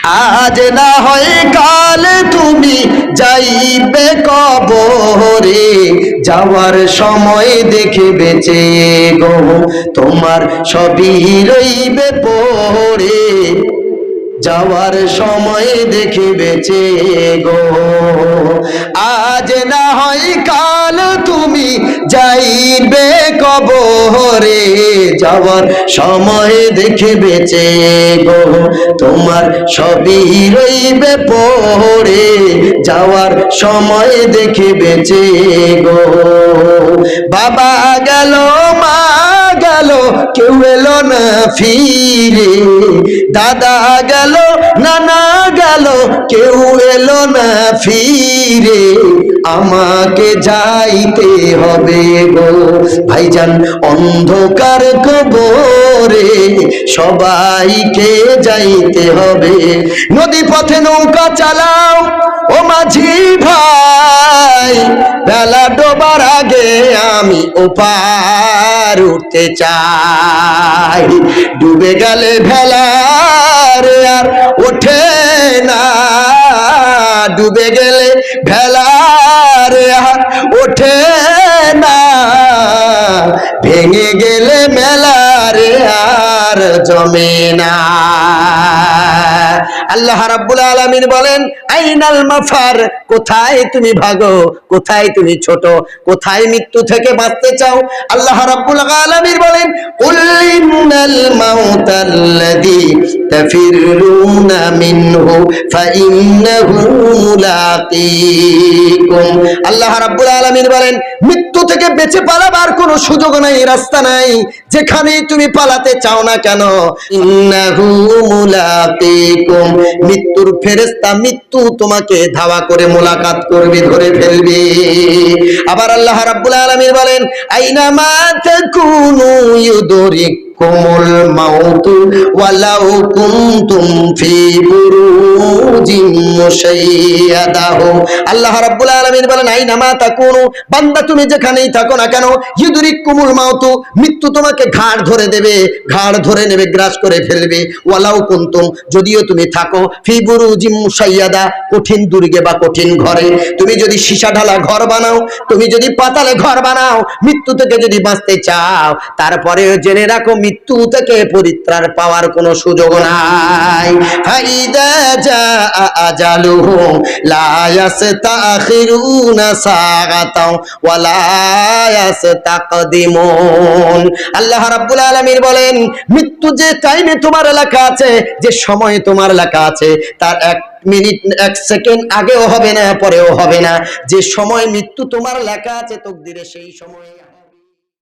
আজ না হয় কাল তুমি যাইবে কবরে, যাওয়ার সময় দেখে বেঁচে গো তোমার সবই রইবে পড়ে, যাওয়ার সময় দেখে বেঁচে গো। আজ না হয় কাল তুমি যাইবে কবরে, যাওয়ার সময় দেখে বেঁচে গো তোমার সবই রইবে পড়ে, যাওয়ার সময় দেখে বেঁচে গো। বাবা গেল মা গেল কেউ এলো না ফিরে, দাদা গেল নানা গেল কেউ এলো না ফিরে, আমাকে যাইতে হবে গো ভাইজান অন্ধকার কবরে, সবাইকে যাইতে হবে। নদী পথে নৌকা চালাও ও মাঝি ভাই, বেলা ডোবার আগে আমি ওপার উঠতে চাই, ডুবে গেলে ভেলার আর ওঠে না, ডুবে গেলে ভেলার আর ওঠে না, ভেঙে গেলে মেলার আর জমে না। আল্লাহ রাব্বুল আলামিন বলেন আইনাল মাফার, কোথায় তুমি ভাগো, কোথায় তুমি ছোট, কোথায় মৃত্যু থেকে বাঁচতে চাও। আল্লাহ রাব্বুল আলামিন বলেন কুল ইন্নাল মাউতাল্লাযী তাফিরুনা মিনহু ফাইন্নাহু মুলাকীকুম। আল্লাহ রাব্বুল আলামিন বলেন মৃত্যু থেকে বেঁচে পালাবার কোনো সুযোগ নাই, রাস্তা নাই, যেখানে তুমি পালাতে চাও না কেন, ইন্নাহু মুলাকীকুম, মৃত্যুর ফেরেশতা মৃত্যু তোমাকে ধাওয়া করে মোলাকাত করবে, ধরে ফেলবে। আবার আল্লাহ রাব্বুল আলামিন বলেন আইনামা তাকুনু ইউদরিকুমুল মাউতু ওয়ালাউ কুনতুম ফি বুরুজিন মুশাইয়াদাহ। আল্লাহ রাব্বুল আলামিন বলেন আইনামা তাকুনু, বান্দা তুমি যেখানেই থাকো না কেন, ইউদরিকুমুল মাউতু, মৃত্যু তোমাকে ঘাড় ধরে দেবে, ঘাড় ধরে নেবে, গ্রাস করে ফেলবে। ওয়ালাউ কুনতুম, যদিও তুমি থাকো ফি বুরুজিন মুশাইয়াদা, কঠিন দুর্গে বা কঠিন ঘরে, তুমি যদি সীসা ঢালা ঘর বানাও, তুমি যদি পাতালে ঘর বানাও, মৃত্যু থেকে যদি বাঁচতে চাও, তারপরে জেনে রাখো মৃত্যু থেকে পরিত্রাণ পাওয়ার কোনো সুযোগ নাই। ফাইদা জাআ আজালুহুম লা ইস্তাখিরুনা সাআতাও ওয়া লা ইস্তাকদিমুন। আল্লাহ রাব্বুল আলামিন বলেন মৃত্যু যে টাইমে তোমার লেখা আছে, যে সময় তোমার লেখা আছে, তার 1 মিনিট 1 সেকেন্ড আগেও হবে না, পরেও হবে না। যে সময় মৃত্যু তোমার লেখা আছে তকদিরে, সেই সময়